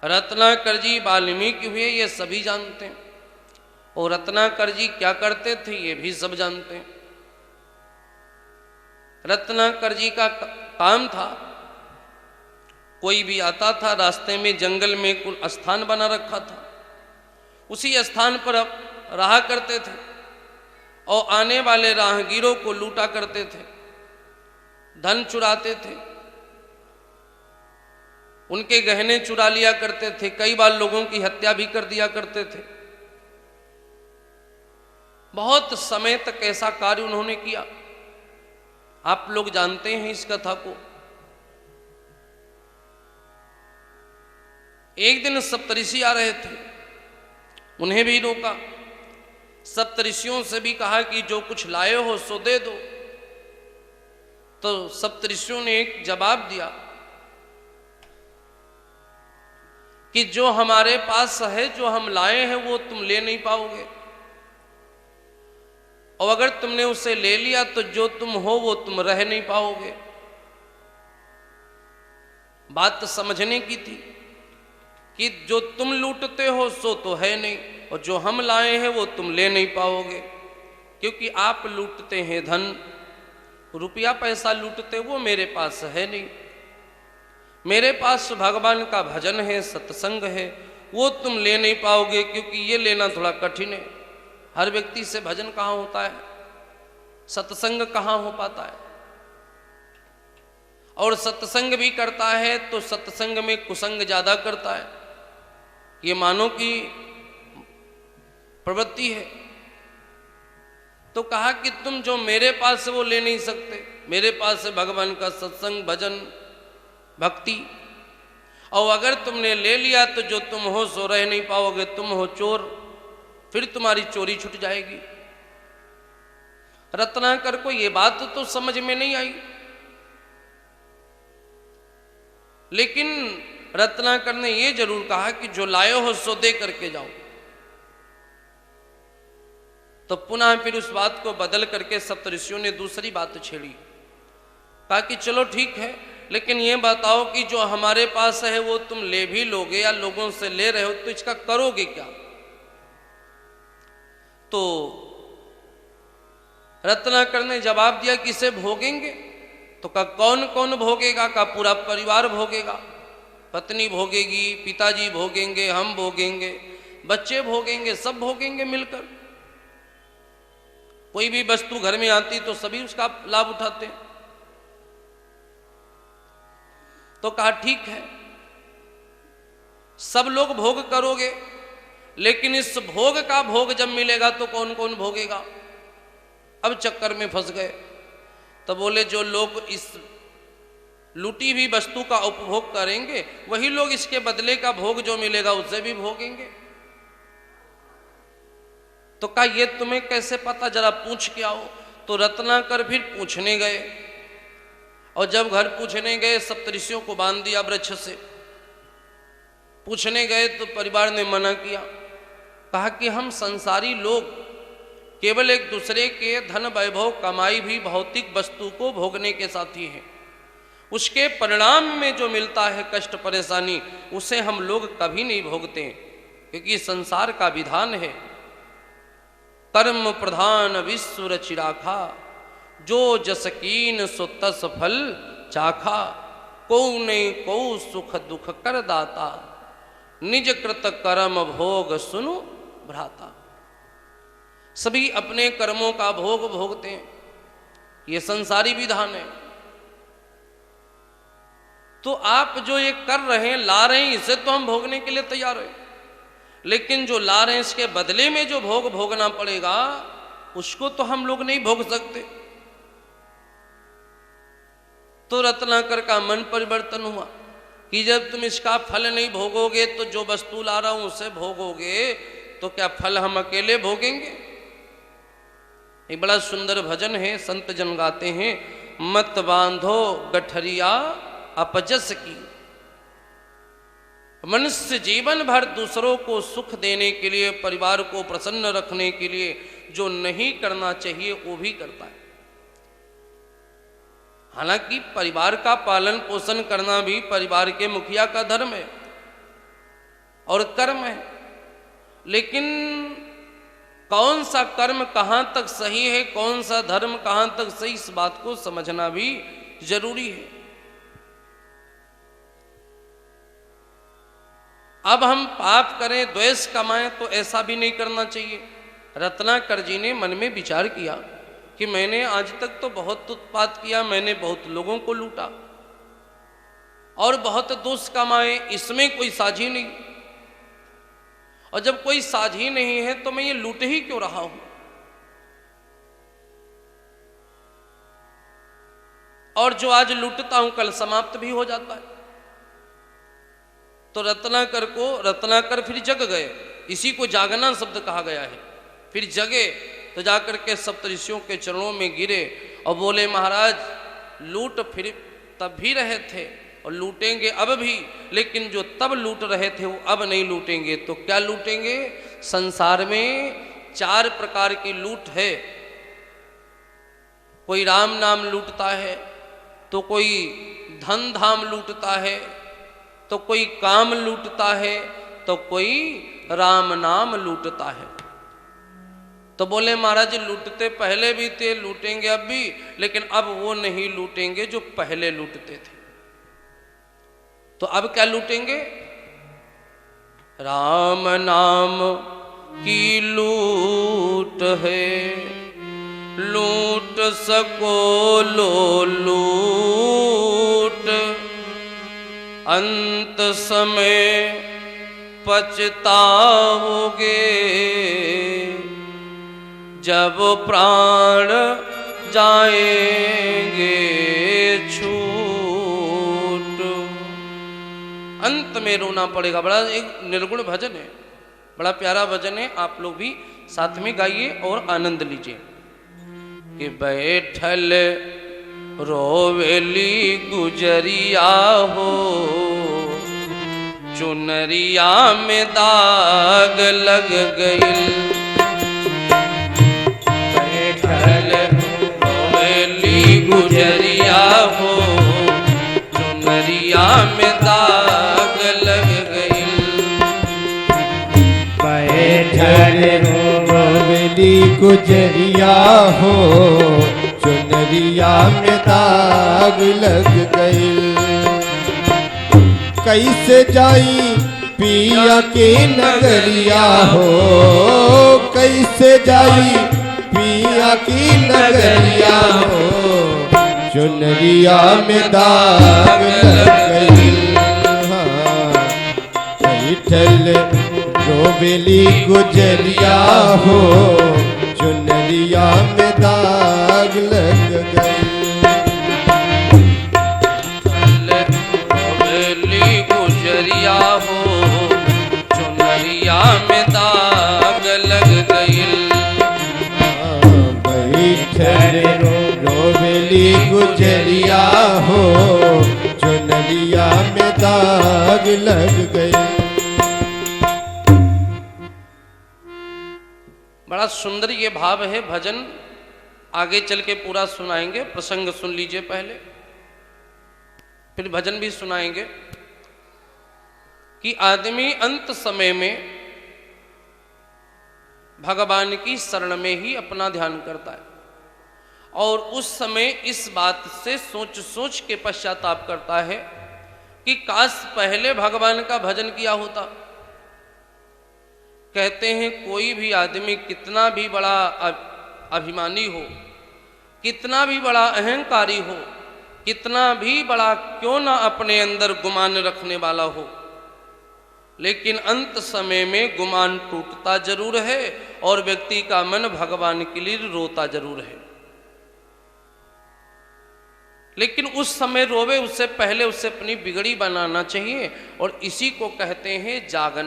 रत्नाकर जी वाल्मीकि हुए ये सभी जानते हैं, और रत्नाकर जी क्या करते थे ये भी सब जानते हैं। रत्नाकर जी का काम था, कोई भी आता था रास्ते में जंगल में कुल स्थान बना रखा था, उसी स्थान पर रहा करते थे और आने वाले राहगीरों को लूटा करते थे, धन चुराते थे, उनके गहने चुरा लिया करते थे, कई बार लोगों की हत्या भी कर दिया करते थे। बहुत समय तक ऐसा कार्य उन्होंने किया। आप लोग जानते हैं इस कथा को। एक दिन सप्तऋषि आ रहे थे, उन्हें भी रोका, सप्तऋषियों से भी कहा कि जो कुछ लाए हो सो दे दो। तो सप्तऋषियों ने एक जवाब दिया कि जो हमारे पास है, जो हम लाए हैं वो तुम ले नहीं पाओगे, और अगर तुमने उसे ले लिया तो जो तुम हो वो तुम रह नहीं पाओगे। बात तो समझने की थी कि जो तुम लूटते हो सो तो है नहीं, और जो हम लाए हैं वो तुम ले नहीं पाओगे, क्योंकि आप लूटते हैं धन, रुपया पैसा लूटते, वो मेरे पास है नहीं। मेरे पास भगवान का भजन है, सत्संग है, वो तुम ले नहीं पाओगे, क्योंकि ये लेना थोड़ा कठिन है। हर व्यक्ति से भजन कहाँ होता है, सत्संग कहाँ हो पाता है, और सत्संग भी करता है तो सत्संग में कुसंग ज्यादा करता है। ये मानो की प्रवृत्ति है। तो कहा कि तुम जो मेरे पास है वो ले नहीं सकते, मेरे पास है भगवान का सत्संग, भजन, भक्ति, और अगर तुमने ले लिया तो जो तुम हो सो रह नहीं पाओगे, तुम हो चोर, फिर तुम्हारी चोरी छूट जाएगी। रत्नाकर को ये बात तो समझ में नहीं आई, लेकिन रत्नाकर ने ये जरूर कहा कि जो लाए हो सो दे करके जाओ। तो पुनः फिर उस बात को बदल करके सप्तऋषियों ने दूसरी बात छेड़ी, कहा कि चलो ठीक है, लेकिन ये बताओ कि जो हमारे पास है वो तुम ले भी लोगे या लोगों से ले रहे हो तो इसका करोगे क्या। तो रत्नाकर ने जवाब दिया कि इसे भोगेंगे। तो कहा कौन कौन भोगेगा, का पूरा परिवार भोगेगा, पत्नी भोगेगी, पिताजी भोगेंगे, हम भोगेंगे, बच्चे भोगेंगे, सब भोगेंगे मिलकर। कोई भी वस्तु घर में आती तो सभी उसका लाभ उठाते हैं। तो कहा ठीक है, सब लोग भोग करोगे, लेकिन इस भोग का भोग जब मिलेगा तो कौन कौन भोगेगा। अब चक्कर में फंस गए। तो बोले जो लोग इस लूटी हुई वस्तु का उपभोग करेंगे वही लोग इसके बदले का भोग जो मिलेगा उसे भी भोगेंगे। तो कहा ये तुम्हें कैसे पता, जरा पूछ के आओ। तो रत्नाकर फिर पूछने गए, और जब घर पूछने गए सप्तऋषियों को बांध दिया वृक्ष से। पूछने गए तो परिवार ने मना किया, कहा कि हम संसारी लोग केवल एक दूसरे के धन वैभव कमाई भी भौतिक वस्तु को भोगने के साथी हैं। उसके परिणाम में जो मिलता है कष्ट परेशानी, उसे हम लोग कभी नहीं भोगते, क्योंकि संसार का विधान है कर्म प्रधान विश्व रचि राखा, जो जस कीन सो तस फल चाखा, को ने को सुख दुख कर दाता, निज कृत कर्म भोग सुनु भ्राता। सभी अपने कर्मों का भोग भोगते हैं, ये संसारी विधान है। तो आप जो ये कर रहे हैं, ला रहे हैं, इसे तो हम भोगने के लिए तैयार हैं, लेकिन जो ला रहे हैं इसके बदले में जो भोग भोगना पड़ेगा उसको तो हम लोग नहीं भोग सकते। तो रत्नाकर का मन परिवर्तन हुआ कि जब तुम इसका फल नहीं भोगोगे तो जो वस्तु ला रहा हूं उसे भोगोगे, तो क्या फल हम अकेले भोगेंगे। एक बड़ा सुंदर भजन है, संत जन गाते हैं, मत बांधो गठरिया अपजस की। मनुष्य जीवन भर दूसरों को सुख देने के लिए, परिवार को प्रसन्न रखने के लिए जो नहीं करना चाहिए वो भी करता है। हालांकि परिवार का पालन पोषण करना भी परिवार के मुखिया का धर्म है, और कर्म है, लेकिन कौन सा कर्म कहाँ तक सही है, कौन सा धर्म कहाँ तक सही, इस बात को समझना भी जरूरी है। अब हम पाप करें, द्वेष कमाएं, तो ऐसा भी नहीं करना चाहिए। रत्नाकर जी ने मन में विचार किया कि मैंने आज तक तो बहुत उत्पात किया, मैंने बहुत लोगों को लूटा और बहुत दोष कमाए, इसमें कोई साझी नहीं। और जब कोई साझी नहीं है तो मैं ये लूट ही क्यों रहा हूं। और जो आज लूटता हूं कल समाप्त भी हो जाता है। तो रत्नाकर फिर जग गए, इसी को जागना शब्द कहा गया है। फिर जगे तो जाकर के सप्तऋषियों के चरणों में गिरे और बोले, महाराज लूट फिर तब भी रहे थे और लूटेंगे अब भी, लेकिन जो तब लूट रहे थे वो अब नहीं लूटेंगे। तो क्या लूटेंगे? संसार में 4 प्रकार की लूट है। कोई राम नाम लूटता है, तो कोई धन धाम लूटता है, तो कोई काम लूटता है, तो कोई राम नाम लूटता है। तो बोले महाराज लूटते पहले भी थे, लूटेंगे अब भी, लेकिन अब वो नहीं लूटेंगे जो पहले लूटते थे। तो अब क्या लूटेंगे? राम नाम की लूट है, लूट सको लो लूट, अंत समय पछताओगे जब प्राण जाएंगे छूट। अंत में रोना पड़ेगा। बड़ा एक निर्गुण भजन है, बड़ा प्यारा भजन है। आप लोग भी साथ में गाइए और आनंद लीजिए। कि बैठल रोवेली गुजरिया हो, चुनरिया में दाग लग गई। बैठल रोवेली गुजरिया हो, चुनरिया में दाग लग गई। बैठल रोवेली गुजरिया हो, चुनरिया में दाग लग गई। कैसे जाई पिया के नगरिया हो, कैसे जाई पिया की नगरिया हो, चुनरिया में दाग लग गई। बैठल रोवेली गुजरिया हो, चुनरिया में दाग लग गई। रोवेली गुजरिया हो, चुनरिया में दाग लग गई। बैठल रोवेली गुजरिया हो, चुनरिया में दाग लग गई। बड़ा सुंदर ये भाव है भजन। आगे चल के पूरा सुनाएंगे, प्रसंग सुन लीजिए पहले, फिर भजन भी सुनाएंगे। कि आदमी अंत समय में भगवान की शरण में ही अपना ध्यान करता है, और उस समय इस बात से सोच सोच के पश्चाताप करता है कि काश पहले भगवान का भजन किया होता। कहते हैं कोई भी आदमी कितना भी बड़ा अभिमानी हो, कितना भी बड़ा अहंकारी हो, कितना भी बड़ा क्यों ना अपने अंदर गुमान रखने वाला हो, लेकिन अंत समय में गुमान टूटता जरूर है और व्यक्ति का मन भगवान के लिए रोता जरूर है। लेकिन उस समय रोवे उससे पहले उससे अपनी बिगड़ी बनाना चाहिए, और इसी को कहते हैं जागना।